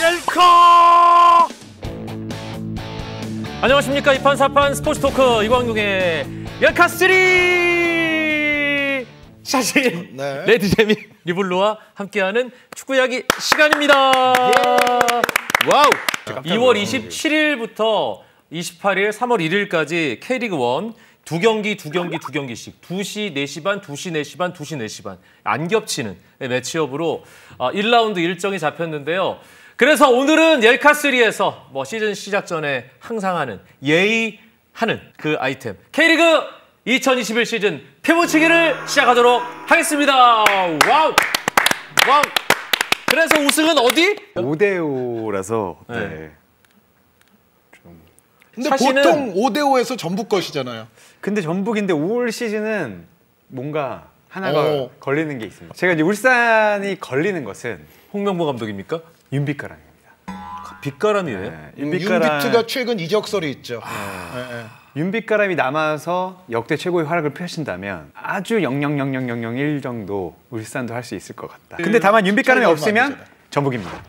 옐카! 안녕하십니까. 이판사판 스포츠토크 이광용의 옐카3 샤신 네. 레드재미 리블루와 함께하는 축구 이야기 시간입니다. 와우! 2월 27일부터 28일, 3월 1일까지 K리그1 두 경기씩 2시 4시 반, 2시 4시 반, 2시 4시 반 안 겹치는 매치업으로 1라운드 일정이 잡혔는데요. 그래서 오늘은 옐카3에서 시즌 시작 전에 항상 하는 예의하는 그 아이템 K리그 2021 시즌 피부치기를 시작하도록 하겠습니다. 와우! 와우! 그래서 우승은 어디? 5대5라서 네. 근데 사실은 보통 5대5에서 전북 것이잖아요. 근데 전북인데 올 시즌은 뭔가 하나가 걸리는 게 있습니다. 제가 이제 울산이 걸리는 것은 홍명보 감독입니까? 윤빛가람입니다. 빗가람이에요? 네, 윤비트가 최근 이적설이 있죠. 윤빛가람이 남아서 역대 최고의 활약을 펼친다면 아주 0.00001 정도 울산도 할 수 있을 것 같다. 근데 다만 윤빛가람이 없으면 전북입니다.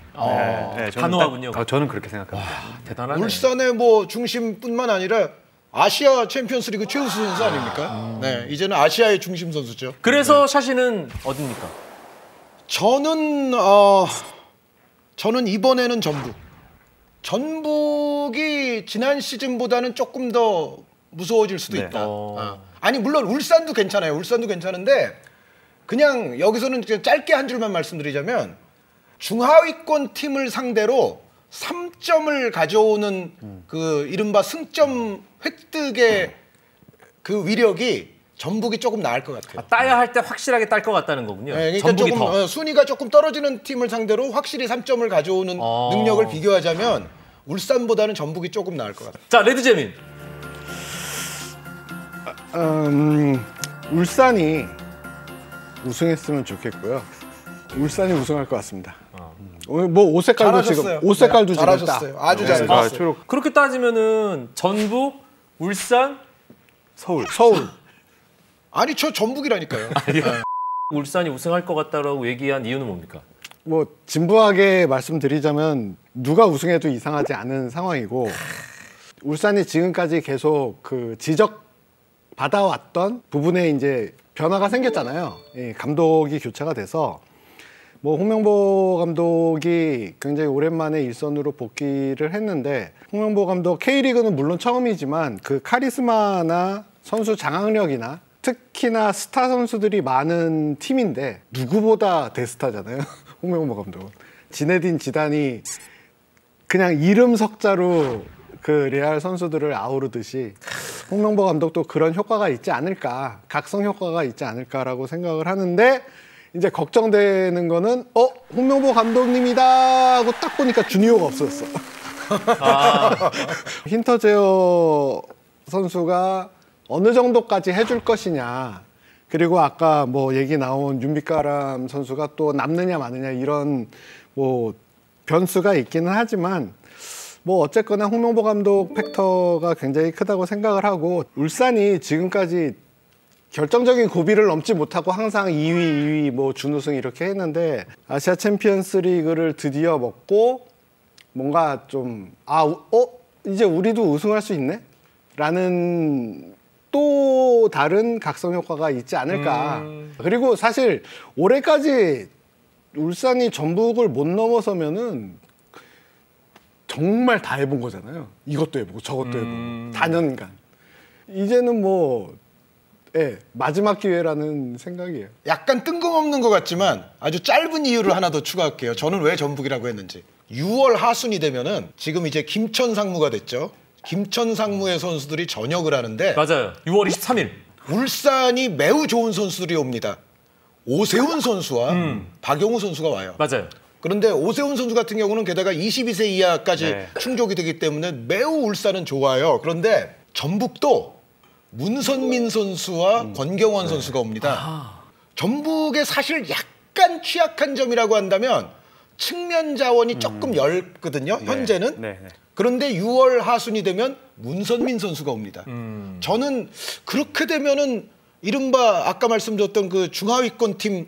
단호하군요. 저는 그렇게 생각합니다. 대단하네. 울산의 중심뿐만 아니라 아시아 챔피언스리그 최우수 선수 아닙니까? 네, 이제는 아시아의 중심 선수죠. 그래서 샤시는 어딥니까? 저는 이번에는 전북이 지난 시즌보다는 조금 더 무서워질 수도 네. 있다. 아니 물론 울산도 괜찮아요. 울산도 괜찮은데 그냥 여기서는 짧게 한 줄만 말씀드리자면 중하위권 팀을 상대로 3점을 가져오는 그 이른바 승점 획득의 그 위력이 전북이 조금 나을 것 같아요. 따야 할 때 확실하게 딸 것 같다는 거군요. 네, 그러니까 전북이 조금 더. 순위가 조금 떨어지는 팀을 상대로 확실히 3점을 가져오는 능력을 비교하자면 울산보다는 전북이 조금 나을 것 같아요. 자, 레드재민. 울산이 우승했으면 좋겠고요. 울산이 우승할 것 같습니다. 오늘 옷 색깔도 잘하셨어요. 지금 옷 색깔도 지금 잘하셨어요. 딱. 아주 잘하셨어요. 그렇게 따지면은 전북, 울산, 서울. 아니 저 전북이라니까요. 울산이 우승할 것 같다라고 얘기한 이유는 뭡니까? 진부하게 말씀드리자면 누가 우승해도 이상하지 않은 상황이고 울산이 지금까지 계속 그 지적 받아왔던 부분에 이제 변화가 생겼잖아요. 감독이 교체가 돼서 홍명보 감독이 굉장히 오랜만에 일선으로 복귀를 했는데 홍명보 감독 K리그는 물론 처음이지만 그 카리스마나 선수 장악력이나 특히나 스타 선수들이 많은 팀인데 누구보다 대스타잖아요. 홍명보 감독은. 지네딘 지단이 그냥 이름 석자로 그 레알 선수들을 아우르듯이 홍명보 감독도 그런 효과가 있지 않을까, 각성 효과가 있지 않을까라고 생각을 하는데 이제 걱정되는 거는 홍명보 감독님이다 하고 딱 보니까 주니어가 없어졌어. 힌터제어 선수가 어느 정도까지 해줄 것이냐, 그리고 아까 얘기 나온 윤빛가람 선수가 또 남느냐 마느냐 이런 변수가 있기는 하지만 어쨌거나 홍명보 감독 팩터가 굉장히 크다고 생각을 하고 울산이 지금까지 결정적인 고비를 넘지 못하고 항상 2위, 준우승 이렇게 했는데 아시아 챔피언스 리그를 드디어 먹고 뭔가 좀 이제 우리도 우승할 수 있네? 라는 또 다른 각성 효과가 있지 않을까. 그리고 사실 올해까지 울산이 전북을 못 넘어서면은 정말 다 해본 거잖아요. 이것도 해보고 저것도 해보고 4년간. 이제는 마지막 기회라는 생각이에요. 약간 뜬금없는 것 같지만 아주 짧은 이유를 하나 더 추가할게요. 저는 왜 전북이라고 했는지. 6월 하순이 되면은 지금 이제 김천 상무가 됐죠. 김천 상무의 선수들이 전역을 하는데 맞아요. 6월 23일. 울산이 매우 좋은 선수들이 옵니다. 오세훈 선수와 박용우 선수가 와요. 맞아요. 그런데 오세훈 선수 같은 경우는 게다가 22세 이하까지 충족이 되기 때문에 매우 울산은 좋아요. 그런데 전북도 문선민 선수와 권경원 선수가 옵니다. 전북의 사실 약간 취약한 점이라고 한다면 측면 자원이 조금 얇거든요. 현재는. 그런데 6월 하순이 되면 문선민 선수가 옵니다. 저는 그렇게 되면은 이른바 아까 말씀드렸던 그 중하위권 팀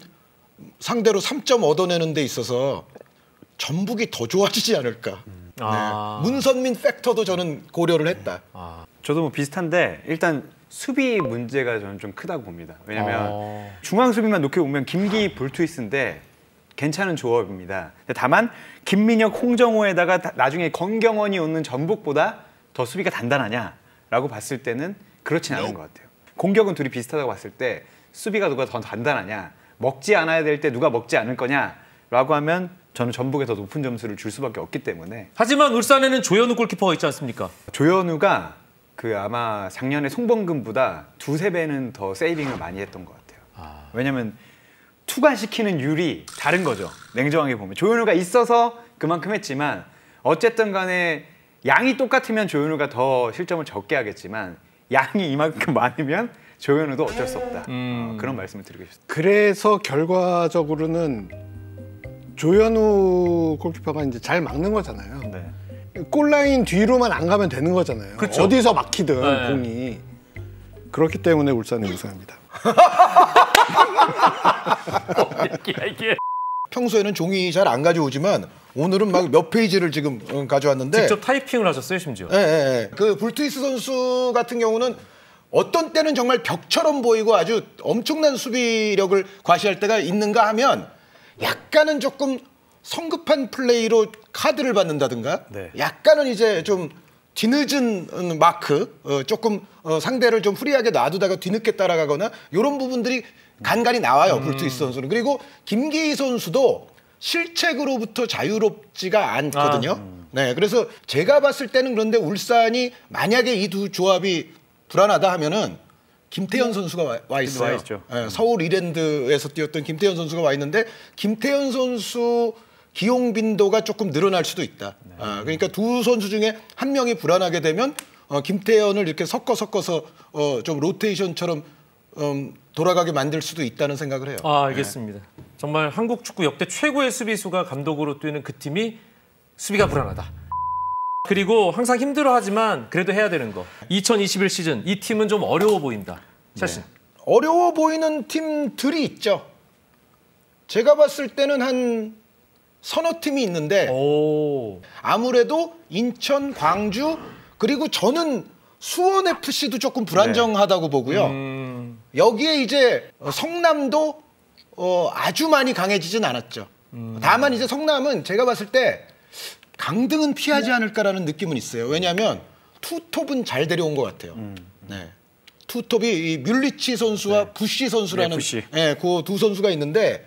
상대로 3점 얻어내는 데 있어서 전북이 더 좋아지지 않을까. 아. 문선민 팩터도 저는 고려를 했다. 저도 뭐 비슷한데 일단 수비 문제가 저는 좀 크다고 봅니다. 왜냐면 중앙 수비만 놓게 보면 김기 볼트위스인데 괜찮은 조합입니다. 다만 김민혁, 홍정호에다가 나중에 권경원이 오는 전북보다 더 수비가 단단하냐라고 봤을 때는 그렇진 않은 것 같아요. 공격은 둘이 비슷하다고 봤을 때 수비가 누가 더 단단하냐, 먹지 않아야 될 때 누가 먹지 않을 거냐라고 하면 저는 전북에 더 높은 점수를 줄 수밖에 없기 때문에. 하지만 울산에는 조현우 골키퍼가 있지 않습니까? 조현우가 그 아마 작년에 송범근보다 2~3배는 더 세이빙을 많이 했던 것 같아요. 왜냐면 투과시키는 율이 다른 거죠. 냉정하게 보면. 조현우가 있어서 그만큼 했지만 어쨌든 간에 양이 똑같으면 조현우가 더 실점을 적게 하겠지만 양이 이만큼 많으면 조현우도 어쩔 수 없다. 그런 말씀을 드리고 싶습니다. 그래서 결과적으로는 조현우 골키퍼가 이제 잘 막는 거잖아요. 네. 골라인 뒤로만 안 가면 되는 거잖아요. 그쵸. 어디서 막히든 네. 공이. 그렇기 때문에 울산이 우승합니다. 이게 평소에는 종이 잘 안 가져오지만 오늘은 막 몇 페이지를 지금 가져왔는데 직접 타이핑을 하셨어요, 심지어. 예, 예, 예. 그 불투이스 선수 같은 경우는 어떤 때는 정말 벽처럼 보이고 아주 엄청난 수비력을 과시할 때가 있는가 하면 약간은 조금 성급한 플레이로 카드를 받는다든가 네. 약간은 이제 좀 뒤늦은 마크, 조금 상대를 좀 프리하게 놔두다가 뒤늦게 따라가거나 이런 부분들이 간간히 나와요. 불투이스 선수는. 그리고 김기희 선수도 실책으로부터 자유롭지가 않거든요. 네, 그래서 제가 봤을 때는 그런데 울산이 만약에 이 두 조합이 불안하다 하면은 김태현 선수가 와 있어요. 와 있죠. 네, 서울 이랜드에서 뛰었던 김태현 선수가 와 있는데 김태현 선수 기용 빈도가 조금 늘어날 수도 있다. 그러니까 두 선수 중에 한 명이 불안하게 되면 김태현을 이렇게 섞어서 좀 로테이션처럼 돌아가게 만들 수도 있다는 생각을 해요. 알겠습니다. 정말 한국 축구 역대 최고의 수비수가 감독으로 뛰는 그 팀이 수비가 불안하다. 그리고 항상 힘들어하지만 그래도 해야 되는 거. 2021 시즌 이 팀은 좀 어려워 보인다. 샤신. 어려워 보이는 팀들이 있죠. 제가 봤을 때는 한 서너 팀이 있는데 오. 아무래도 인천, 광주 그리고 저는 수원 FC도 조금 불안정하다고 보고요. 여기에 이제 성남도 아주 많이 강해지진 않았죠. 다만 이제 성남은 제가 봤을 때 강등은 피하지 않을까라는 느낌은 있어요. 왜냐하면 투톱은 잘 데려온 것 같아요. 네. 투톱이 이 뮬리치 선수와 부시 선수라는 부시. 그 두 선수가 있는데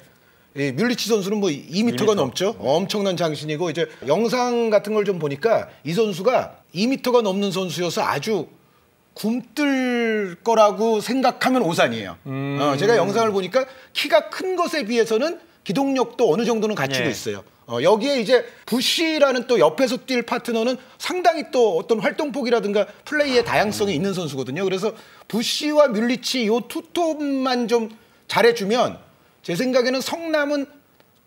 이 뮬리치 선수는 뭐 2m가 넘죠. 엄청난 장신이고 이제 영상 같은 걸 좀 보니까 이 선수가 2m가 넘는 선수여서 아주 굼뜰 거라고 생각하면 오산이에요. 제가 영상을 보니까 키가 큰 것에 비해서는 기동력도 어느 정도는 갖추고 있어요. 여기에 이제 부시라는 또 옆에서 뛸 파트너는 상당히 또 어떤 활동폭이라든가 플레이의 다양성이 있는 선수거든요. 그래서 부시와 뮬리치 요 투톱만 좀 잘해주면 제 생각에는 성남은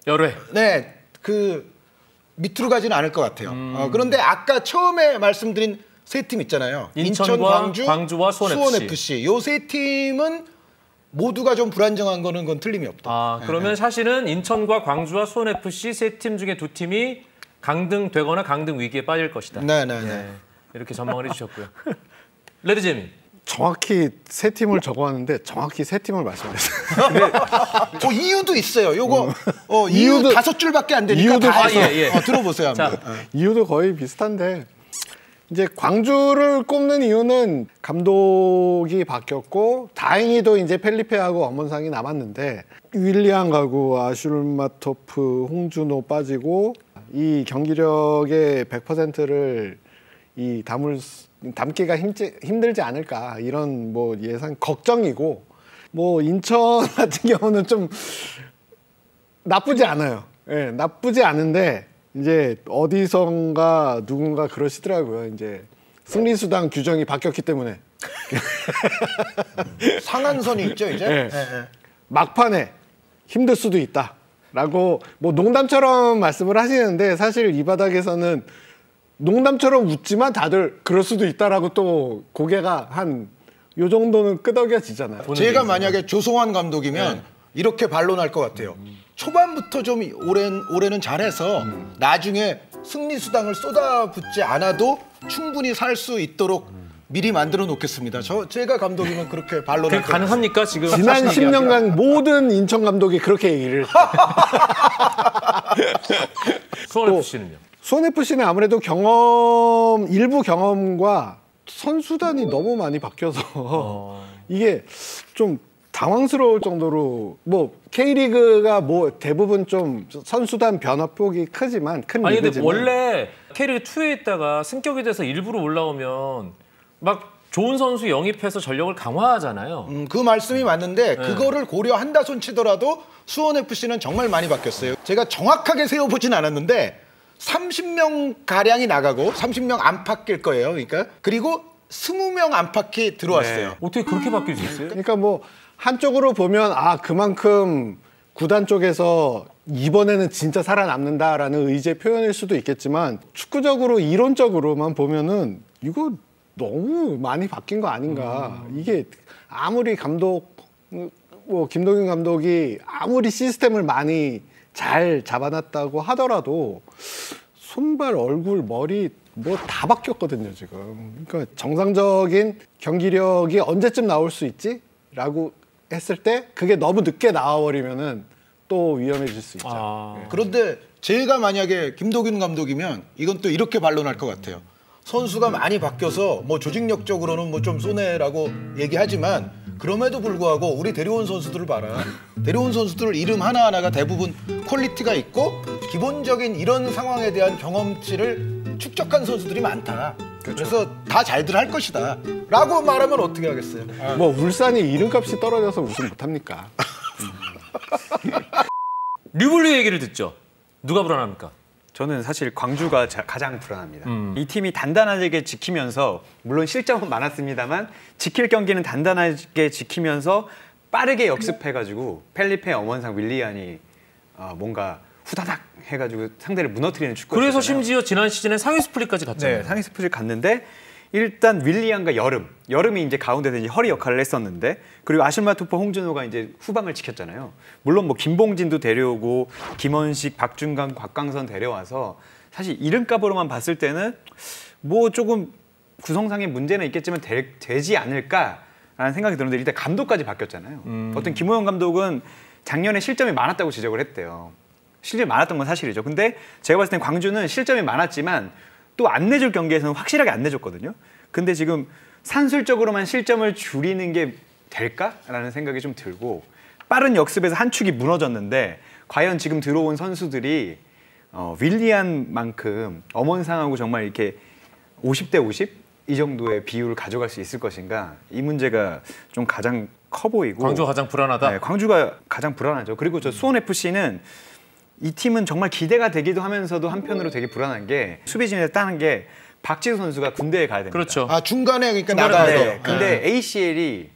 열회. 네, 그 밑으로 가지는 않을 것 같아요. 그런데 아까 처음에 말씀드린 세 팀 있잖아요. 인천과 광주와 수원 FC. 요 세 팀은 모두가 좀 불안정한 거는 건 틀림이 없다. 그러면 사실은 인천과 광주와 수원 FC 세 팀 중에 두 팀이 강등되거나 강등 위기에 빠질 것이다. 네네네. 이렇게 전망을 해주셨고요. 레드제민. 정확히 세 팀을 적어왔는데 정확히 세 팀을 말씀하셨어요. 이유도 있어요. 요거 이유 이유도- 5줄밖에 안 되니까 이유도 다 예. 들어보세요. 자, 한번. 이유도 거의 비슷한데 이제 광주를 꼽는 이유는 감독이 바뀌었고 다행히도 이제 펠리페하고 엄원상이 남았는데 윌리안 가고 아슈르마토프, 홍준호 빠지고 이 경기력의 100%를 담기가 힘들지 않을까 이런 뭐 예상 걱정이고 뭐 인천 같은 경우는 좀 나쁘지 않아요. 예, 나쁘지 않은데 이제 어디선가 누군가 그러시더라고요. 이제 승리수당 규정이 바뀌었기 때문에 상한선이 있죠, 이제. 네. 네. 막판에 힘들 수도 있다라고 뭐 농담처럼 말씀을 하시는데 사실 이 바닥에서는 농담처럼 웃지만 다들 그럴 수도 있다라고 또 고개가 한 요 정도는 끄덕여지잖아요. 제가 만약에 조성환 감독이면 이렇게 반론할 것 같아요. 초반부터 좀 올해는 잘해서 나중에 승리 수당을 쏟아붓지 않아도 충분히 살 수 있도록 미리 만들어 놓겠습니다. 제가 감독이면 그렇게 반론할 그게 가능합니까 지금? 지난 10년간 모든 인천 감독이 그렇게 얘기를 수원 FC는요? 수원 FC는 아무래도 일부 경험과 선수단이 너무 많이 바뀌어서 이게 좀 당황스러울 정도로 뭐 K리그가 뭐 대부분 좀 선수단 변화폭이 크지만 큰 아니 근데 리그지만 원래 K리그 2에 있다가 승격이 돼서 일부러 올라오면 막 좋은 선수 영입해서 전력을 강화하잖아요. 그 말씀이 맞는데 그거를 고려한다 손치더라도 수원 FC는 정말 많이 바뀌었어요. 제가 정확하게 세워보진 않았는데 30명 가량이 나가고 30명 안팎일 거예요. 그러니까 그리고 20명 안팎이 들어왔어요. 네. 어떻게 그렇게 바뀔 수 있어요? 그러니까 뭐 한쪽으로 보면 그만큼 구단 쪽에서 이번에는 진짜 살아남는다라는 의지의 표현일 수도 있겠지만 축구적으로 이론적으로만 보면은 이거 너무 많이 바뀐 거 아닌가. 이게 아무리 김동윤 감독이 아무리 시스템을 많이 잘 잡아놨다고 하더라도 손발, 얼굴, 머리 뭐 다 바뀌었거든요 지금. 그러니까 정상적인 경기력이 언제쯤 나올 수 있지? 라고 했을 때 그게 너무 늦게 나와버리면은 또 위험해질 수 있죠. 그런데 제가 만약에 김도균 감독이면 이건 또 이렇게 반론할 것 같아요. 선수가 많이 바뀌어서 뭐 조직력적으로는 뭐 좀 쏘네라고 얘기하지만 그럼에도 불구하고 우리 데려온 선수들을 봐라. 데려온 선수들 이름 하나하나가 대부분 퀄리티가 있고 기본적인 이런 상황에 대한 경험치를 축적한 선수들이 많다. 그래서 다 잘들 할 것이다 라고 말하면 어떻게 하겠어요? 뭐 울산이 이름값이 떨어져서 우승 못합니까? 류블리 얘기를 듣죠. 누가 불안합니까? 저는 사실 광주가 가장 불안합니다. 이 팀이 단단하게 지키면서 물론 실점은 많았습니다만 지킬 경기는 단단하게 지키면서 빠르게 역습해가지고 펠리페, 엄원상, 윌리안이 뭔가 후다닥 해가지고 상대를 무너뜨리는 축구였잖아요. 그래서 심지어 지난 시즌에 상위 스플릿까지 갔잖아요. 네, 상위 스플릿 갔는데 일단 윌리안과 여름이 이제 가운데서 이제 허리 역할을 했었는데 그리고 아실마투퍼, 홍준호가 이제 후방을 지켰잖아요. 물론 뭐 김봉진도 데려오고 김원식, 박준강, 곽강선 데려와서 사실 이름값으로만 봤을 때는 뭐 조금 구성상의 문제는 있겠지만 되지 않을까라는 생각이 드는데 일단 감독까지 바뀌었잖아요. 어떤 김호영 감독은 작년에 실점이 많았다고 지적을 했대요. 실점이 많았던 건 사실이죠. 근데 제가 봤을 땐 광주는 실점이 많았지만 또 안 내줄 경기에서는 확실하게 안 내줬거든요. 근데 지금 산술적으로만 실점을 줄이는 게 될까라는 생각이 좀 들고 빠른 역습에서 한 축이 무너졌는데 과연 지금 들어온 선수들이 윌리안만큼 엄원상하고 정말 이렇게 50대 50? 이 정도의 비율을 가져갈 수 있을 것인가 이 문제가 좀 가장 커 보이고 광주가 가장 불안하다? 네, 광주가 가장 불안하죠. 그리고 저 수원FC는 이 팀은 정말 기대가 되기도 하면서도 한편으로 되게 불안한 게 수비진에 따는 게 박지수 선수가 군대에 가야 됩니다. 그렇죠. 중간에 그러니까 나가야 네. 돼요. 근데 ACL이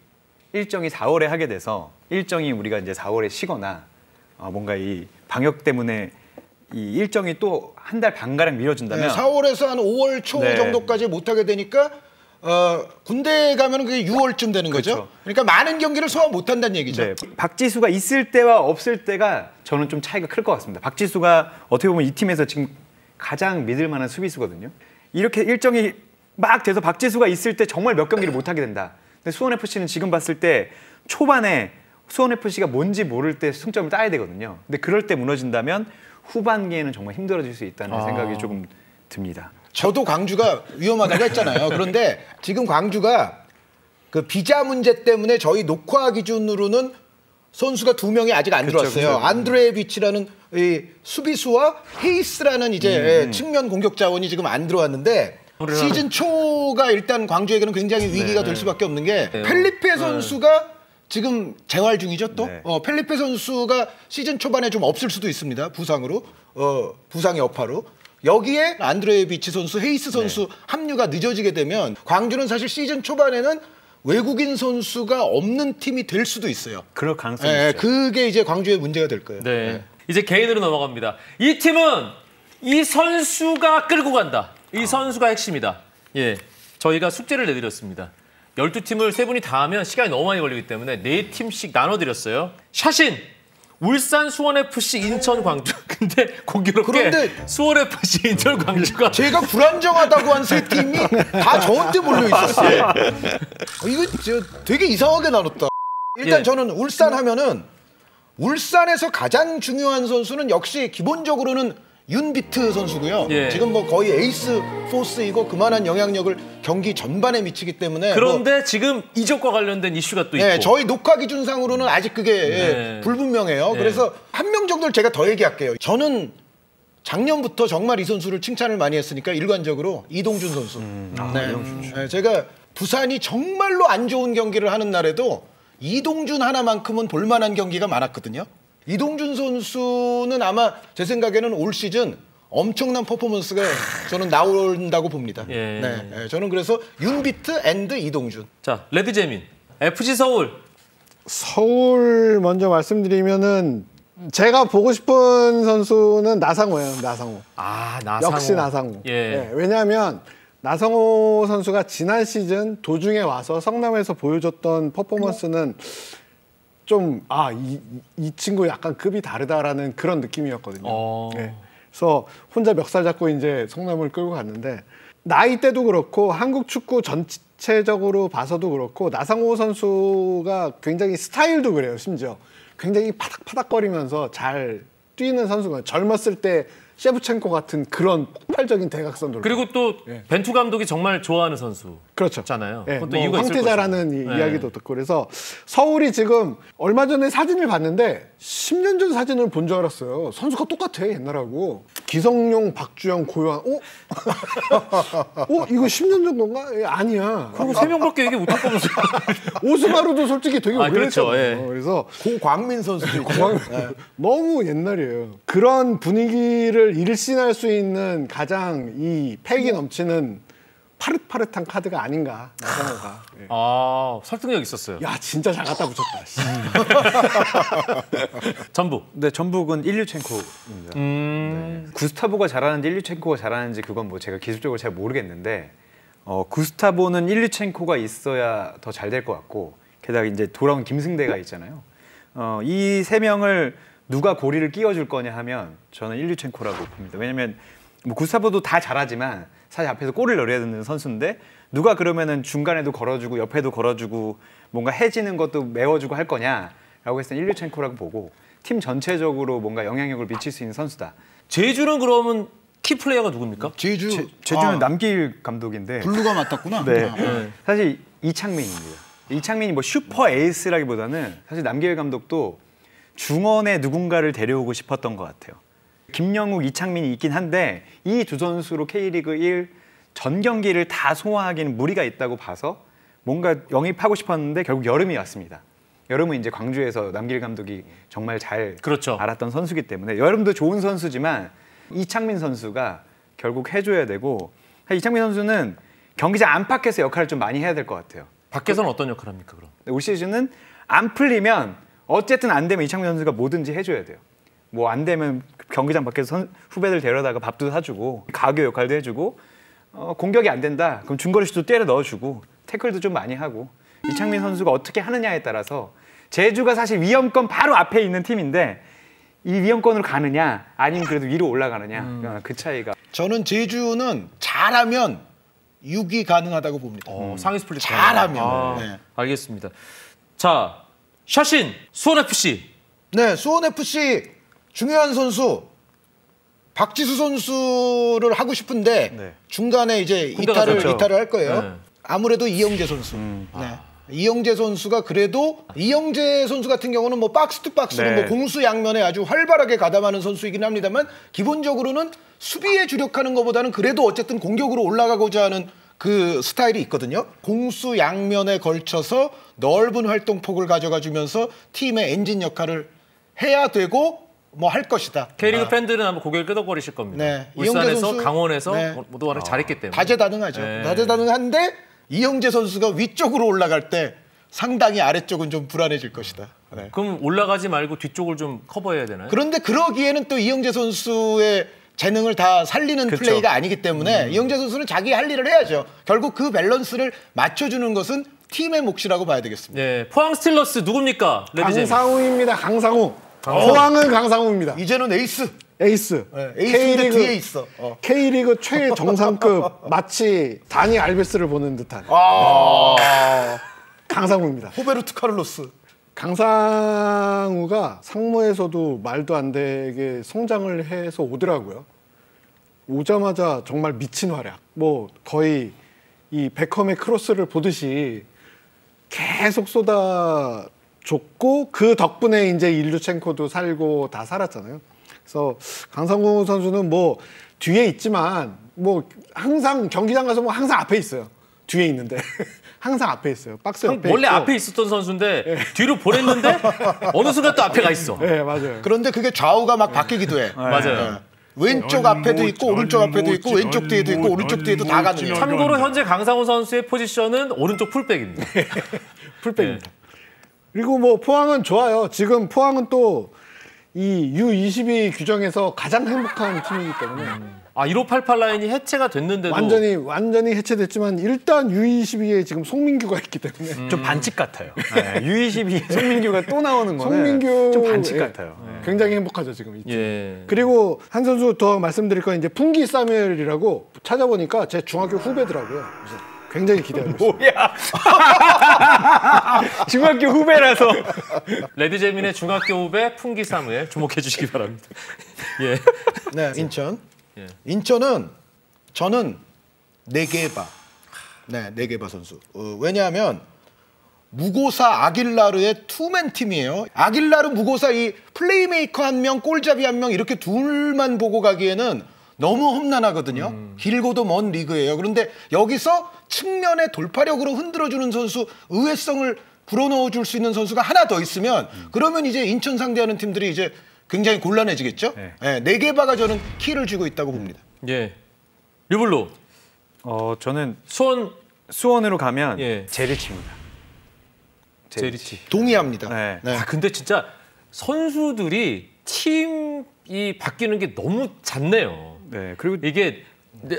일정이 4월에 하게 돼서 일정이 우리가 이제 4월에 쉬거나 뭔가 이 방역 때문에 이 일정이 또 한 달 반가량 미뤄진다면 4월에서 한 5월 초 네. 정도까지 못 하게 되니까 군대에 가면 그게 6월쯤 되는 거죠. 그렇죠. 그러니까 많은 경기를 소화 못 한다는 얘기죠. 네. 박지수가 있을 때와 없을 때가 저는 좀 차이가 클 것 같습니다. 박지수가 어떻게 보면 이 팀에서 지금 가장 믿을 만한 수비수거든요. 이렇게 일정이 막 돼서 박지수가 있을 때 정말 몇 경기를 못 하게 된다. 근데 수원FC는 지금 봤을 때 초반에 수원FC가 뭔지 모를 때 승점을 따야 되거든요. 근데 그럴 때 무너진다면 후반기에는 정말 힘들어질 수 있다는 생각이 조금 듭니다. 저도 광주가 위험하다고 했잖아요. 그런데 지금 광주가 그 비자 문제 때문에 저희 녹화 기준으로는 선수가 2명이 아직 안 들어왔어요. 안드레비치라는 이 수비수와 헤이스라는 이제 측면 공격 자원이 지금 안 들어왔는데 시즌 초가 일단 광주에게는 굉장히 위기가 될 수밖에 없는 게 펠리페 선수가 지금 재활 중이죠 또. 펠리페 선수가 시즌 초반에 좀 없을 수도 있습니다. 부상으로. 부상의 여파로. 여기에 안드레비치 선수, 헤이스 선수 합류가 늦어지게 되면 광주는 사실 시즌 초반에는 외국인 선수가 없는 팀이 될 수도 있어요. 그럴 가능성이 있죠. 그게 이제 광주의 문제가 될 거예요. 네. 이제 개인으로 넘어갑니다. 이 팀은 이 선수가 끌고 간다. 이 선수가 핵심이다. 예, 저희가 숙제를 내드렸습니다. 12팀을 3분이 다 하면 시간이 너무 많이 걸리기 때문에 4팀씩 나눠드렸어요. 샤신, 울산, 수원 FC, 인천, 광주. 근데 공교롭게 그런데 수원 FC, 인천, 광주가 제가 불안정하다고 한 세 팀이 다 저한테 몰려 있었어요. 이거 되게 이상하게 나눴다. 일단 예. 저는 울산 하면은 울산에서 가장 중요한 선수는 역시 기본적으로는 윤비트 선수고요. 예. 지금 뭐 거의 에이스 포스이고 그만한 영향력을 경기 전반에 미치기 때문에 그런데 지금 이적과 관련된 이슈가 또 있고. 네, 저희 녹화 기준상으로는 아직 그게 네. 불분명해요. 네. 그래서 한 명 정도를 제가 더 얘기할게요. 저는 작년부터 정말 이 선수를 칭찬을 많이 했으니까 일관적으로 이동준 선수. 네, 제가 부산이 정말로 안 좋은 경기를 하는 날에도 이동준 하나만큼은 볼만한 경기가 많았거든요. 이동준 선수는 아마 제 생각에는 올 시즌 엄청난 퍼포먼스가 저는 나온다고 봅니다. 예. 네, 저는 그래서 윤비트 앤드 이동준. 자, 레드재민. FC 서울. 서울 먼저 말씀드리면은 제가 보고 싶은 선수는 나상호예요. 나상호. 아, 나상호. 역시 나상호. 예. 네, 왜냐하면 나상호 선수가 지난 시즌 도중에 와서 성남에서 보여줬던 퍼포먼스는 좀 이 친구 약간 급이 다르다라는 그런 느낌이었거든요. 네. 그래서 혼자 멱살 잡고 이제 성남을 끌고 갔는데 나이대도 그렇고 한국 축구 전체적으로 봐서도 그렇고 나상호 선수가 굉장히 스타일도 그래요. 심지어 굉장히 파닥파닥거리면서 잘 뛰는 선수가 젊었을 때 셰프첸코 같은 그런 폭발적인 대각선도 그리고 또 벤투 감독이 정말 좋아하는 선수잖아요. 그렇죠. 그것도 뭐 이유가 있을 황태자라는 이야기도 듣고 그래서 서울이 지금 얼마 전에 사진을 봤는데 10년 전 사진을 본 줄 알았어요. 선수가 똑같아 옛날하고. 기성용, 박주영, 고요한. 이거 10년 전 건가? 아니야. 그리고 3명밖에 얘기 못할 거면서. 오스마루도 솔직히 되게 그렇죠. 오래됐잖아요. 그래서 고광민 선수도 있고. 너무 옛날이에요. 그런 분위기를 일신할 수 있는 가장 이 패기 넘치는 파릇파릇한 카드가 아닌가 나상호가. 예. 설득력 있었어요. 야 진짜 잘 갖다 붙였다. 전북. 네, 전북은 일류첸코입니다. 네. 구스타보가 잘하는지 일류첸코가 잘하는지 그건 뭐 제가 기술적으로 잘 모르겠는데 구스타보는 일류첸코가 있어야 더 잘 될 것 같고 게다가 이제 돌아온 김승대가 있잖아요. 이 세 명을 누가 고리를 끼워줄 거냐 하면 저는 일류첸코라고 봅니다. 왜냐면 뭐 구스타보도 다 잘하지만 사실 앞에서 골을 넣어야 되는 선수인데 누가 그러면은 중간에도 걸어주고 옆에도 걸어주고 뭔가 해지는 것도 메워주고 할 거냐라고 했을 때 일류첸코라고 보고 팀 전체적으로 뭔가 영향력을 미칠 수 있는 선수다. 제주는 그러면 키 플레이어가 누굽니까? 제주는 남길 감독인데 블루가 맡았구나. 네. 사실 이창민입니다. 이창민이 뭐 슈퍼 에이스라기보다는 사실 남길 감독도 중원에 누군가를 데려오고 싶었던 것 같아요. 김영욱, 이창민이 있긴 한데 이 두 선수로 K리그 1 전 경기를 다 소화하기는 무리가 있다고 봐서 뭔가 영입하고 싶었는데 결국 여름이 왔습니다. 여름은 이제 광주에서 남길 감독이 정말 잘 그렇죠. 알았던 선수기 때문에 여름도 좋은 선수지만 이창민 선수가 결국 해줘야 되고 이창민 선수는 경기장 안팎에서 역할을 좀 많이 해야 될 것 같아요. 밖에서는 어떤 역할을 합니까 그럼? 올 시즌은 안 풀리면 어쨌든 안 되면 이창민 선수가 뭐든지 해줘야 돼요. 뭐 안 되면 경기장 밖에서 후배들 데려다가 밥도 사주고 가교 역할도 해주고 공격이 안 된다 그럼 중거리슛도 때려 넣어주고 태클도 좀 많이 하고 이창민 선수가 어떻게 하느냐에 따라서 제주가 사실 위험권 바로 앞에 있는 팀인데 이 위험권으로 가느냐 아니면 그래도 위로 올라가느냐 그 차이가. 저는 제주는 잘하면 6위 가능하다고 봅니다. 상위 스플릿 잘하면. 네. 알겠습니다. 자, 샤신 수원FC. 네, 수원FC 중요한 선수 박지수 선수를 하고 싶은데 네. 중간에 이제 이탈을 할 거예요. 네. 아무래도 이영재 선수. 네. 이영재 선수가 그래도 이영재 선수 같은 경우는 뭐 박스 투 박스로 네. 뭐 공수 양면에 아주 활발하게 가담하는 선수이긴 합니다만 기본적으로는 수비에 주력하는 것보다는 그래도 어쨌든 공격으로 올라가고자 하는 그 스타일이 있거든요. 공수 양면에 걸쳐서 넓은 활동폭을 가져가 주면서 팀의 엔진 역할을 해야 되고 뭐 할 것이다. K리그 팬들은 아마 고개를 끄덕거리실 겁니다. 네. 울산에서 이영재 선수, 강원에서 네. 모두 워낙 잘했기 때문에. 다재다능하죠. 네. 다재다능한데 이영재 선수가 위쪽으로 올라갈 때 상당히 아래쪽은 좀 불안해질 것이다. 네. 그럼 올라가지 말고 뒤쪽을 좀 커버해야 되나요? 그런데 그러기에는 또 이영재 선수의 재능을 다 살리는 그쵸. 플레이가 아니기 때문에 이영재 선수는 자기 할 일을 해야죠. 결국 그 밸런스를 맞춰주는 것은 팀의 몫이라고 봐야 되겠습니다. 네, 포항 스틸러스 누굽니까? 레드잼. 강상우입니다. 강상우. 포항은 강상우입니다. 이제는 에이스. 에이스. 네, 에이스인데 뒤에 있어. K리그 최정상급 마치 다니 알베스를 보는 듯한 강상우입니다. 호베르트 카를로스. 강상우가 상무에서도 말도 안 되게 성장을 해서 오더라고요. 오자마자 정말 미친 활약. 뭐 거의 이 베컴의 크로스를 보듯이 계속 쏟아줬고 그 덕분에 이제 일류첸코도 살고 다 살았잖아요. 그래서 강상우 선수는 뭐 뒤에 있지만 뭐 항상 경기장 가서 뭐 항상 앞에 있어요. 뒤에 있는데 항상 앞에 있어요. 박스 옆에 원래 있고. 앞에 있었던 선수인데 뒤로 보냈는데 어느 순간 또 앞에 가 있어. 네, 맞아요. 그런데 그게 좌우가 막 바뀌기도 해. 맞아요. 왼쪽 앞에도 있고 오른쪽 앞에도 있고 왼쪽 뒤에도 있고 오른쪽 뒤에도 다 가능해요. 참고로 현재 강상우 선수의 포지션은 오른쪽 풀백입니다. 풀백입니다. 그리고 뭐 포항은 좋아요. 지금 포항은 또 이 U22 규정에서 가장 행복한 팀이기 때문에 1588 라인이 해체가 됐는데도 완전히 해체됐지만 일단 U22에 지금 송민규가 있기 때문에 좀 반칙 같아요. U22에 송민규가 또 나오는 거는 송민규 좀 반칙 같아요. 굉장히 행복하죠 지금 이 팀. 예. 그리고 한 선수 더 말씀드릴 건 이제 풍기 사무엘이라고 찾아보니까 제 중학교 후배더라고요. 그래서 굉장히 기대하고 있어요. 뭐야? 중학교 후배라서. 레드제민의 중학교 후배 풍기 사무엘 주목해 주시기 바랍니다. 예. 네, 인천. 예. 인천은 저는 네게바. 네, 네게바 선수. 왜냐하면 무고사 아길라르의 투맨 팀이에요. 아길라르 무고사 이 플레이메이커 한 명, 골잡이 한 명 이렇게 둘만 보고 가기에는 너무 험난하거든요. 길고도 먼 리그예요. 그런데 여기서 측면의 돌파력으로 흔들어주는 선수, 의외성을 불어넣어 줄 수 있는 선수가 하나 더 있으면 그러면 이제 인천 상대하는 팀들이 이제 굉장히 곤란해지겠죠. 네. 네게바가 저는 키를 쥐고 있다고 봅니다. 예. 류블로. 저는 수원 으로 가면 예. 제리치입니다. 제리치. 동의합니다. 네. 네. 근데 진짜 선수들이 팀이 바뀌는 게 너무 잦네요. 네. 그리고 이게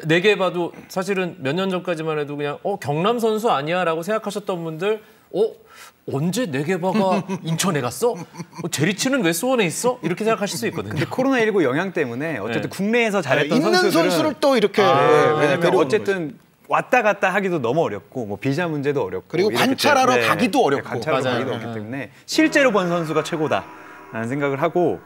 내게 봐도 사실은 몇 년 전까지만 해도 그냥 경남 선수 아니야라고 생각하셨던 분들 언제 내게바가 인천에 갔어? 제리치는 왜 수원에 있어? 이렇게 생각하실 수 있거든요. 근데 코로나19 영향 때문에 어쨌든 국내에서 잘했던 있는 선수들은 선수를 또 이렇게 왜냐면 데려오는 어쨌든 왔다 갔다 하기도 너무 어렵고 뭐 비자 문제도 어렵고 그리고 이렇기 관찰하러 때문에 가기도 어렵고. 관찰하러 맞아요. 가기도 어렵기 때문에 실제로 본 선수가 최고다라는 생각을 하고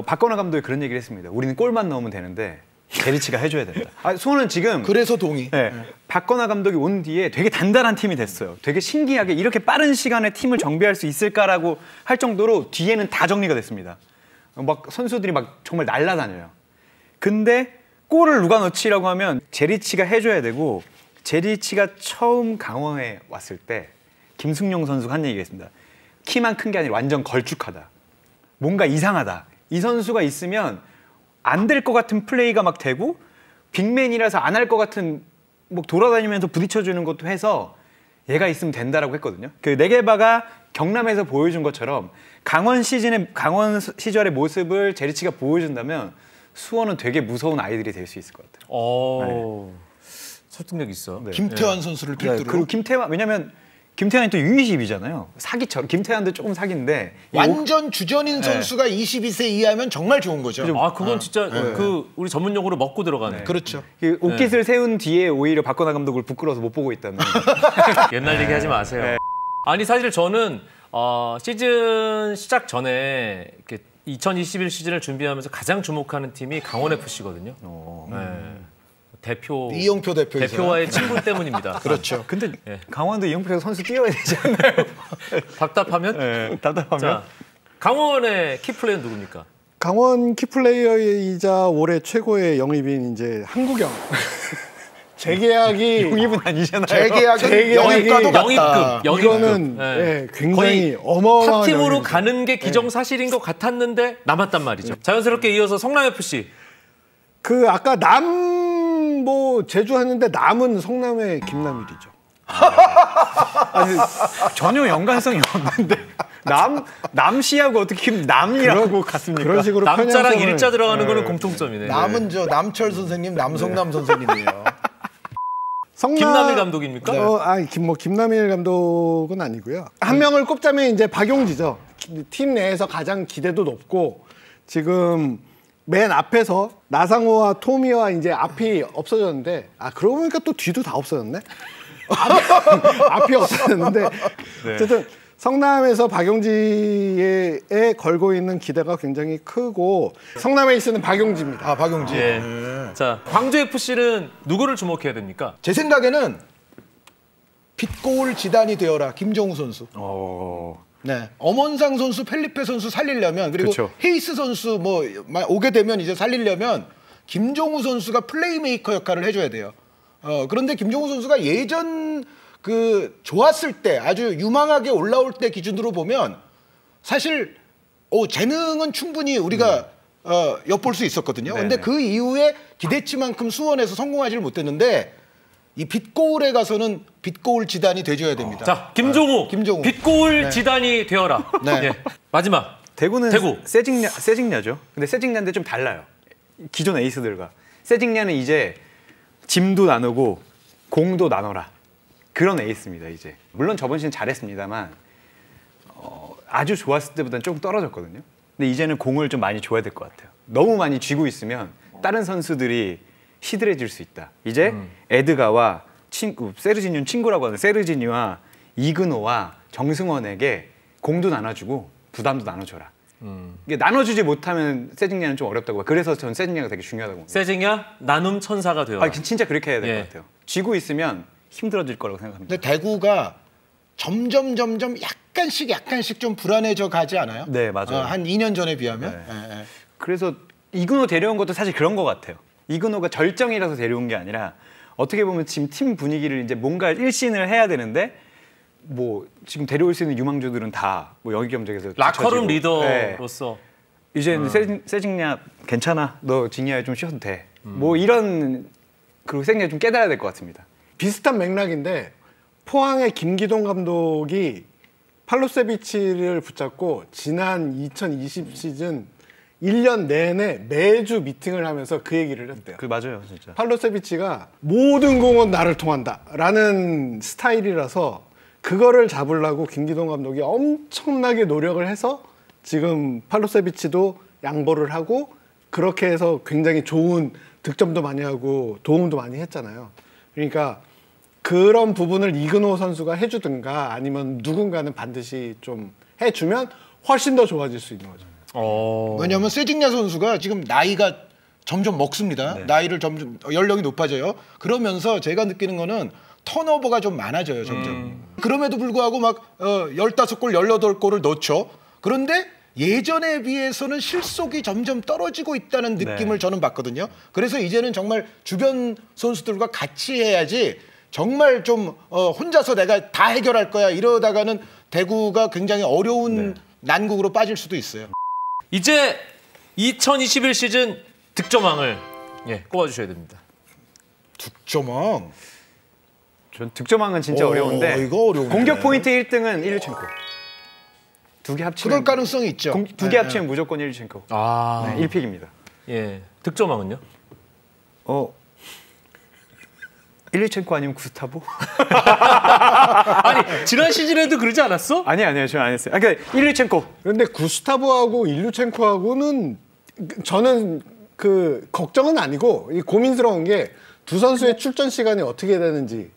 박건하 감독이 그런 얘기를 했습니다. 우리는 골만 넣으면 되는데 제리치가 해줘야 된다. 수원은 지금 그래서 동의. 네, 박건하 감독이 온 뒤에 되게 단단한 팀이 됐어요. 되게 신기하게 이렇게 빠른 시간에 팀을 정비할 수 있을까라고 할 정도로 뒤에는 다 정리가 됐습니다. 막 선수들이 막 정말 날아다녀요. 근데 골을 누가 넣지라고 하면 제리치가 해줘야 되고 제리치가 처음 강원에 왔을 때 김승용 선수가 한 얘기가 있습니다. 키만 큰 게 아니라 완전 걸쭉하다. 뭔가 이상하다. 이 선수가 있으면 안 될 것 같은 플레이가 막 되고 빅맨이라서 안 할 것 같은 뭐 돌아다니면서 부딪혀주는 것도 해서 얘가 있으면 된다라고 했거든요. 그 네게바가 경남에서 보여준 것처럼 강원 시절의 모습을 제리치가 보여준다면 수원은 되게 무서운 아이들이 될 수 있을 것 같아요. 설득력 있어. 네. 김태환 선수를 필두로. 그리고 김태환 왜냐면 김태환이 또 U22잖아요. 사기처럼 김태환도 조금 사기인데 완전 주전인 선수가 22세 이하면 정말 좋은 거죠. 그건 진짜 우리 전문 용어로 먹고 들어가네. 그렇죠. 그 옷깃을 세운 뒤에 오히려 박건하 감독을 부끄러워서 못 보고 있다는. 옛날 얘기 하지 마세요. 네. 아니 사실 저는 시즌 시작 전에 이렇게 2021 시즌을 준비하면서 가장 주목하는 팀이 강원 FC거든요. 대표 이영표 대표와의 친분 때문입니다. 그렇죠. 근데 강원도 이영표 선수 뛰어야 되지 않나요? 답답하면? 네, 답답하면. 자, 강원의 키플레이는 누굽니까? 강원 키플레이어이자 올해 최고의 영입인 이제 한국영. 재계약이 영입은 아니잖아요. 재계약은 영입과도 같다. 이거는 굉장히 어마어마한 탑팀으로 영입이죠. 가는 게 기정사실인 것 같았는데 남았단 말이죠. 자연스럽게 이어서 성남 FC. 그 아까 남 뭐 제주 하는데 남은 성남의 김남일이죠. 아니, 전혀 연관성이 없는데 남씨하고 어떻게 남이라고 갔습니까? 그런 식으로 남자랑 편향성을- 일자 들어가는 거는 공통점이네. 남은 저 남철 선생님, 남성남 선생님이에요. 김남일 감독입니까? 김남일 감독은 아니고요. 한 명을 꼽자면 이제 박용지죠. 팀 내에서 가장 기대도 높고 지금 맨 앞에서 나상호와 토미와 이제 앞이 없어졌는데 그러고 보니까 또 뒤도 다 없어졌네. 앞이 없어졌는데 어쨌든 성남에서 박용지에 걸고 있는 기대가 굉장히 크고 성남 에이스는 박용지입니다. 박용지. 예. 자, 광주 FC는 누구를 주목해야 됩니까? 제 생각에는 빗고울 지단이 되어라 김정우 선수. 네, 엄원상 선수, 펠리페 선수 살리려면 그리고 그쵸. 헤이스 선수 뭐 오게 되면 이제 살리려면 김종우 선수가 플레이메이커 역할을 해줘야 돼요. 그런데 김종우 선수가 예전 그 좋았을 때 아주 유망하게 올라올 때 기준으로 보면 사실 재능은 충분히 우리가 엿볼 수 있었거든요. 근데 그 이후에 기대치만큼 수원에서 성공하지를 못했는데 이 빗고울에 가서는 빗고울 지단이 돼줘야 됩니다. 자, 김종우. 김종우. 빗고울 지단이 되어라. 네. 예. 마지막. 대구는 대구. 세징야죠. 근데 세징야인데 좀 달라요. 기존 에이스들과. 세징야는 이제 짐도 나누고 공도 나눠라. 그런 에이스입니다. 이제 물론 저번 시즌 잘했습니다만 아주 좋았을 때보다는 조금 떨어졌거든요. 근데 이제는 공을 좀 많이 줘야 될 것 같아요. 너무 많이 쥐고 있으면 다른 선수들이 시들해질 수 있다. 이제 에드가와 세르지뉴는 친구라고 하는 세르지뉴와 이근호와 정승원에게 공도 나눠주고 부담도 나눠줘라. 이게 나눠주지 못하면 세징야는 좀 어렵다고 봐요. 그래서 저는 세징야가 되게 중요하다고 봅니다. 세징야 나눔 천사가 되어라. 진짜 그렇게 해야 될 것 예. 같아요. 쥐고 있으면 힘들어질 거라고 생각합니다. 근데 대구가 점점 약간씩 좀 불안해져 가지 않아요? 네, 맞아요. 한 2년 전에 비하면. 네. 예. 그래서 이근호 데려온 것도 사실 그런 것 같아요. 이근호가 절정이라서 데려온 게 아니라 어떻게 보면 지금 팀 분위기를 이제 뭔가 일신을 해야 되는데 뭐 지금 데려올 수 있는 유망주들은 다 뭐 영입 경쟁에서 라커룸 뒤처지고. 리더로서 이제는 세징야 괜찮아. 너 징야에 좀 쉬어도 돼. 뭐 이런 그리고 세징야 좀 깨달아야 될 것 같습니다. 비슷한 맥락인데 포항의 김기동 감독이 팔로세비치를 붙잡고 지난 2020 시즌 1년 내내 매주 미팅을 하면서 그 얘기를 했대요. 그 맞아요, 진짜. 팔로세비치가 모든 공은 나를 통한다라는 스타일이라서 그거를 잡으려고 김기동 감독이 엄청나게 노력을 해서 지금 팔로세비치도 양보를 하고 그렇게 해서 굉장히 좋은 득점도 많이 하고 도움도 많이 했잖아요. 그러니까 그런 부분을 이근호 선수가 해주든가 아니면 누군가는 반드시 좀 해주면 훨씬 더 좋아질 수 있는 거죠. 왜냐하면 세징야 선수가 지금 나이가 점점 먹습니다. 나이를 점점 연령이 높아져요. 그러면서 제가 느끼는 거는 턴오버가 좀 많아져요, 점점. 그럼에도 불구하고 막 15골, 18골을 넣죠. 그런데 예전에 비해서는 실속이 점점 떨어지고 있다는 느낌을 저는 받거든요. 그래서 이제는 정말 주변 선수들과 같이 해야지 정말 좀 혼자서 내가 다 해결할 거야 이러다가는 대구가 굉장히 어려운 난국으로 빠질 수도 있어요. 이제 2021 시즌 득점왕을 꼽아주셔야 됩니다. 득점왕. 전 득점왕은 진짜 어려운데 이거 어려운데. 공격 포인트 1등은 일류첸코. 두 개 합치면 그럴 가능성이 있죠. 두 개 합치면 무조건 일류첸코. 네, 1픽입니다. 예. 득점왕은요? 일류첸코 아니면 구스타보? 아니, 지난 시즌에도 그러지 않았어? 아니에요. 저는 안 했어요. 그러니까 일류첸코. 그런데 구스타브하고 일류첸코하고는 저는 그 걱정은 아니고 고민스러운 게 두 선수의 출전 시간이 어떻게 되는지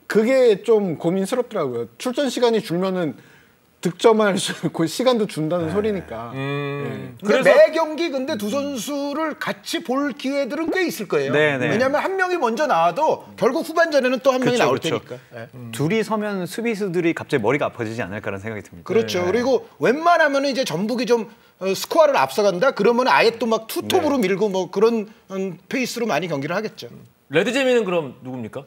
그게 좀 고민스럽더라고요. 출전 시간이 줄면은 득점할 그 시간도 준다는 소리니까. 근데 매 경기 근데 두 선수를 같이 볼 기회들은 꽤 있을 거예요. 네네. 왜냐하면 한 명이 먼저 나와도 결국 후반전에는 또 한 명이 나올 그쵸. 테니까. 둘이 서면 수비수들이 갑자기 머리가 아파지지 않을까라는 생각이 듭니다. 그렇죠. 그리고 웬만하면 이제 전북이 좀 스코어를 앞서간다. 그러면 아예 또 막 투톱으로 밀고 뭐 그런 페이스로 많이 경기를 하겠죠. 레드재미는 그럼 누굽니까?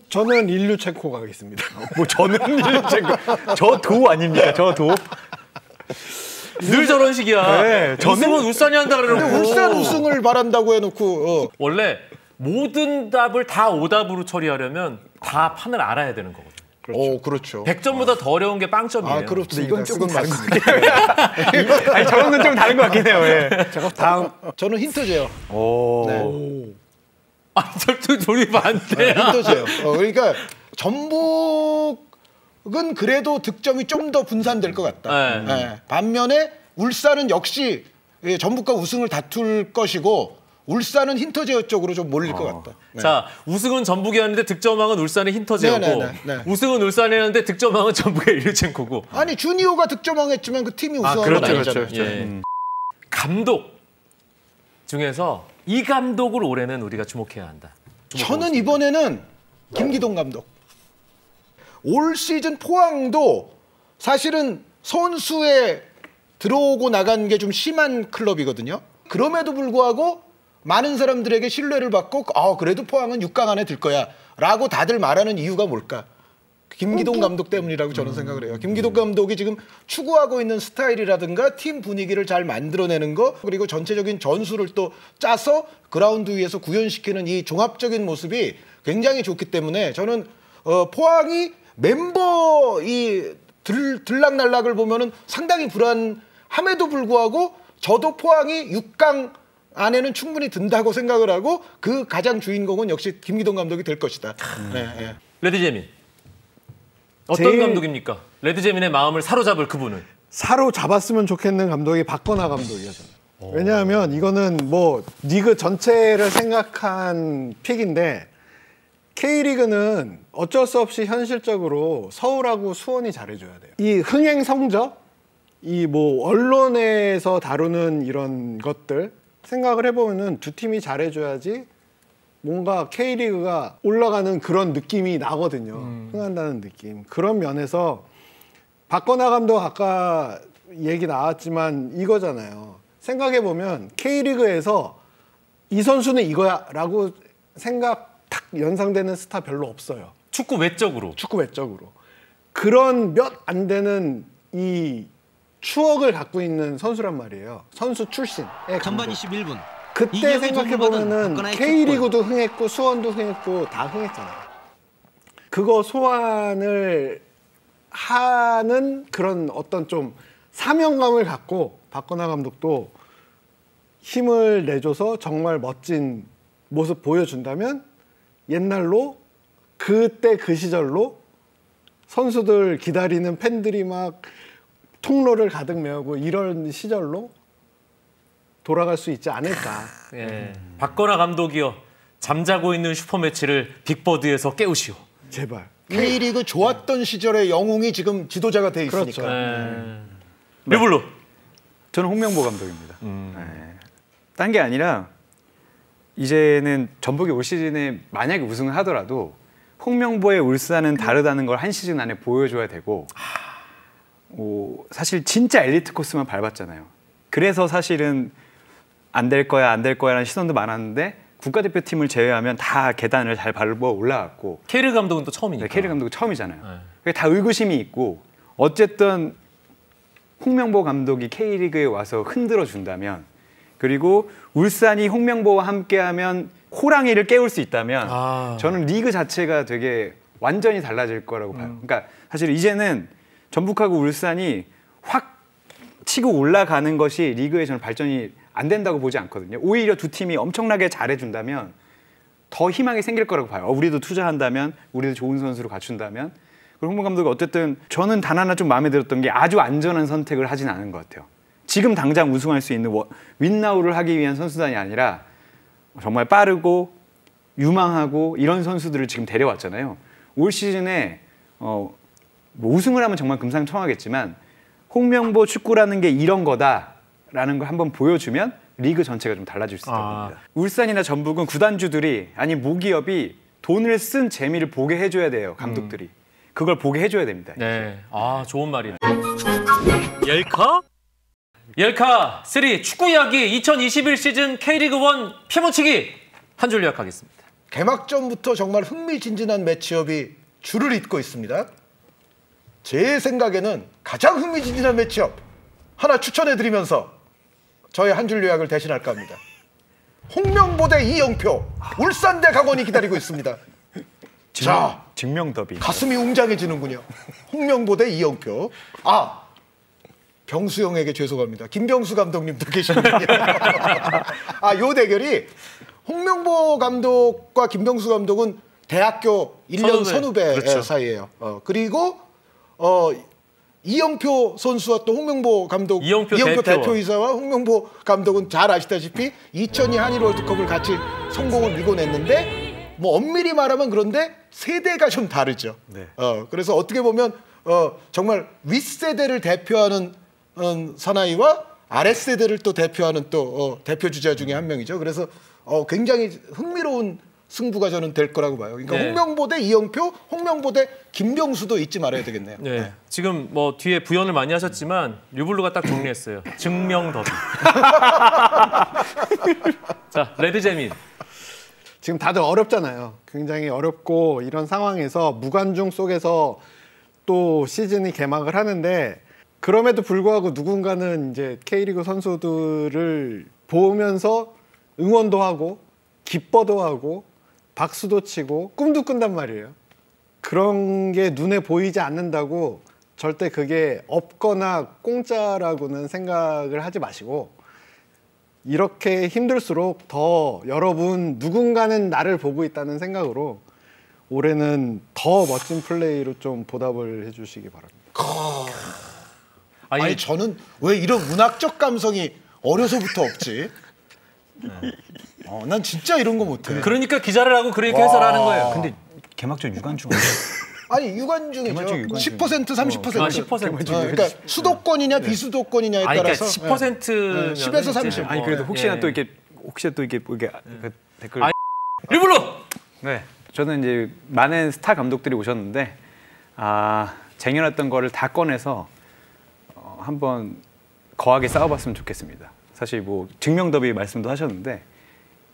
저는 일류첸코 가겠습니다. 뭐 저는 일류첸코. 저 도 아닙니까? 저 도. 늘 저런 식이야. 네, 우승은 울산이 한다 그러고. 근데 울산 우승을 바란다고 해놓고 원래 모든 답을 다 오답으로 처리하려면 다 판을 알아야 되는 거거든요. 그렇죠. 100점보다 더 어려운 게 빵점이에요. 그렇습니다. 이건 조금 그건 다른 것 맞습니다. 같아요. 아니 저런 건 좀 다른 것 같긴 해요. 예. 제가 다음 저는 힌트제요. 네. 아, 절대 돌이 반대야. 힌트제요. 그러니까 전북 그래도 득점이 좀 더 분산될 것 같다. 네. 반면에 울산은 역시 전북과 우승을 다툴 것이고 울산은 힌터제어 쪽으로 좀 몰릴 것 같다. 네. 자, 우승은 전북이었는데 득점왕은 울산의 힌터제어고 우승은 울산이었는데 득점왕은 전북의 일류첸코고. 아니 주니오가 득점왕했지만 그 팀이 우승한 건 아니잖아요. 예. 감독 중에서 이 감독을 올해는 우리가 주목해야 한다. 저는 이번에는 김기동 감독. 올 시즌 포항도 사실은 선수에 들어오고 나간 게 좀 심한 클럽이거든요. 그럼에도 불구하고 많은 사람들에게 신뢰를 받고 그래도 포항은 6강 안에 들 거야 라고 다들 말하는 이유가 뭘까? 김기동 감독 때문이라고 저는 생각을 해요. 김기동 감독이 지금 추구하고 있는 스타일이라든가 팀 분위기를 잘 만들어내는 거 그리고 전체적인 전술을 또 짜서 그라운드 위에서 구현시키는 이 종합적인 모습이 굉장히 좋기 때문에 저는 포항이 멤버 이 들락날락을 보면은 상당히 불안함에도 불구하고 저도 포항이 6강 안에는 충분히 든다고 생각을 하고 그 가장 주인공은 역시 김기동 감독이 될 것이다. 네. 레드재민 어떤 감독입니까? 레드재민의 마음을 사로잡을 그분은 사로잡았으면 좋겠는 감독이 박건하 감독이었잖아요. 왜냐하면 이거는 뭐 리그 전체를 생각한 픽인데 K리그는 어쩔 수 없이 현실적으로 서울하고 수원이 잘해줘야 돼요. 이 흥행 성적, 이 뭐 언론에서 다루는 이런 것들 생각을 해보면은 두 팀이 잘해줘야지 뭔가 K리그가 올라가는 그런 느낌이 나거든요. 흥한다는 느낌. 그런 면에서 박건하 감독 아까 얘기 나왔지만 이거잖아요. 생각해보면 K리그에서 이 선수는 이거야 라고 생각 탁 연상되는 스타 별로 없어요. 축구 외적으로. 그런 몇 안 되는 이 추억을 갖고 있는 선수란 말이에요. 선수 출신의 전반 21분. 그때 생각해보면은 K리그도 흥했고 수원도 흥했고 다 흥했잖아요. 그거 소환을 하는 그런 어떤 좀 사명감을 갖고 박건하 감독도 힘을 내줘서 정말 멋진 모습 보여준다면 옛날로 그때 그 시절로 선수들 기다리는 팬들이 막 통로를 가득 메우고 이런 시절로 돌아갈 수 있지 않을까. 예. 박건하 감독이여 잠자고 있는 슈퍼매치를 빅버드에서 깨우시오. 제발. K리그 좋았던 시절의 영웅이 지금 지도자가 돼 있으니까. 그렇죠. 류블루. 저는 홍명보 감독입니다. 딴 게 아니라 이제는 전북이 올 시즌에 만약에 우승을 하더라도 홍명보의 울산은 다르다는 걸 한 시즌 안에 보여줘야 되고 사실 진짜 엘리트 코스만 밟았잖아요. 그래서 사실은 안 될 거야라는 시선도 많았는데 국가대표팀을 제외하면 다 계단을 잘 밟아 올라갔고 K리그 감독은 또 처음이니까. 네, K리그 감독은 처음이잖아요. 다 의구심이 있고 어쨌든 홍명보 감독이 K리그에 와서 흔들어 준다면 그리고 울산이 홍명보와 함께하면 호랑이를 깨울 수 있다면 저는 리그 자체가 되게 완전히 달라질 거라고 봐요. 그러니까 사실 이제는 전북하고 울산이 확 치고 올라가는 것이 리그에 저는 발전이 안 된다고 보지 않거든요. 오히려 두 팀이 엄청나게 잘해준다면 더 희망이 생길 거라고 봐요. 우리도 투자한다면, 우리도 좋은 선수로 갖춘다면. 그리고 홍보 감독이 어쨌든 저는 단 하나 좀 마음에 들었던 게 아주 안전한 선택을 하진 않은 것 같아요. 지금 당장 우승할 수 있는 윈나우를 하기 위한 선수단이 아니라 정말 빠르고 유망하고 이런 선수들을 지금 데려왔잖아요. 올 시즌에 뭐 우승을 하면 정말 금상첨화겠지만 홍명보 축구라는 게 이런 거다라는 걸 한번 보여주면 리그 전체가 좀 달라질 수 있다고 봅니다. 울산이나 전북은 구단주들이 아니 모기업이 돈을 쓴 재미를 보게 해줘야 돼요. 감독들이. 그걸 보게 해줘야 됩니다. 네, 좋은 말이네. 열카 3 축구 이야기 2021 시즌 K리그 1 피모치기 한 줄 요약하겠습니다. 개막전부터 정말 흥미진진한 매치업이 줄을 잇고 있습니다. 제 생각에는 가장 흥미진진한 매치업 하나 추천해드리면서 저의 한 줄 요약을 대신할까 합니다. 홍명보 대 이영표, 울산 대 강원이 기다리고 있습니다. 자, 증명 더비. 가슴이 웅장해지는군요. 홍명보 대 이영표. 병수 형에게 죄송합니다. 김병수 감독님도 계시군요. 요 대결이 홍명보 감독과 김병수 감독은 대학교 1년 선후배 그렇죠. 사이예요. 그리고 이영표 선수와 또 홍명보 감독, 이영표 대표이사와 홍명보 감독은 잘 아시다시피 2002 한일 월드컵을 같이 성공을 이뤄냈는데 뭐 엄밀히 말하면 그런데 세대가 좀 다르죠. 네. 그래서 어떻게 보면 정말 윗세대를 대표하는 사나이와 아랫세대를 또 대표하는 또 대표 주자 중에 한 명이죠. 그래서 굉장히 흥미로운 승부가 저는 될 거라고 봐요. 그러니까 네. 홍명보 대 이영표, 홍명보 대 김병수도 잊지 말아야 되겠네요. 네. 지금 뭐 뒤에 부연을 많이 하셨지만 류블루가 딱 정리했어요. 증명 더비. 자, 레드재민. 지금 다들 어렵잖아요. 굉장히 어렵고 이런 상황에서 무관중 속에서 또 시즌이 개막을 하는데 그럼에도 불구하고 누군가는 이제 K리그 선수들을 보면서 응원도 하고 기뻐도 하고 박수도 치고 꿈도 꾼단 말이에요. 그런 게 눈에 보이지 않는다고 절대 그게 없거나 공짜라고는 생각을 하지 마시고 이렇게 힘들수록 더 여러분 누군가는 나를 보고 있다는 생각으로 올해는 더 멋진 플레이로 좀 보답을 해주시기 바랍니다. 아니 저는 왜 이런 문학적 감성이 어려서부터 없지? 난 진짜 이런 거 못해. 그러니까 기자를 하고 그렇게 해설하는 거예요. 근데 개막전 유관중 아니 유관중이죠. 개막중 유관중. 10% 30%. 아, 10%. 그러니까 수도권이냐 비수도권이냐에 아니, 그러니까 따라서 10%면 10에서 30. 아니 그래도 혹시나 예. 또 이게 그 댓글 아니, 류블루. 네, 저는 이제 많은 스타 감독들이 오셨는데 쟁여놨던 거를 다 꺼내서 한번 거하게 싸워봤으면 좋겠습니다. 사실 뭐 증명 더비 말씀도 하셨는데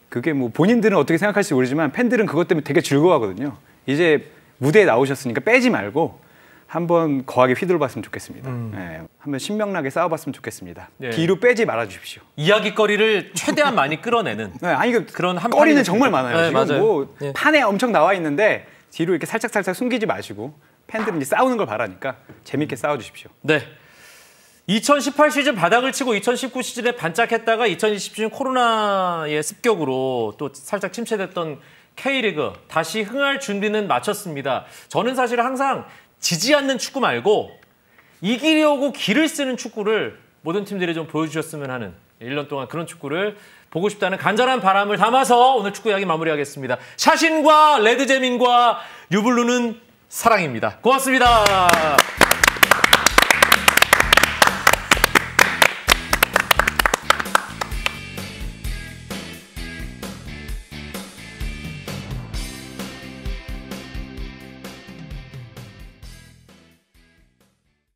그게 뭐 본인들은 어떻게 생각할지 모르지만 팬들은 그것 때문에 되게 즐거워하거든요. 이제 무대에 나오셨으니까 빼지 말고 한번 거하게 휘둘러봤으면 좋겠습니다. 네, 한번 신명나게 싸워봤으면 좋겠습니다. 네. 뒤로 빼지 말아주십시오. 이야기거리를 최대한 많이 끌어내는 네, 아니 그런 한 거리는 판이 정말 있습니다. 많아요. 네, 지금 맞아요. 뭐 네. 판에 엄청 나와 있는데 뒤로 이렇게 살짝 숨기지 마시고 팬들은 이제 싸우는 걸 바라니까 재밌게 싸워주십시오. 네. 2018 시즌 바닥을 치고 2019 시즌에 반짝했다가 2020 시즌 코로나의 습격으로 또 살짝 침체됐던 K리그 다시 흥할 준비는 마쳤습니다. 저는 사실 항상 지지 않는 축구 말고 이기려고 기를 쓰는 축구를 모든 팀들이 좀 보여주셨으면 하는 1년 동안 그런 축구를 보고 싶다는 간절한 바람을 담아서 오늘 축구 이야기 마무리하겠습니다. 샤신과 레드재민과 류블루는 사랑입니다. 고맙습니다.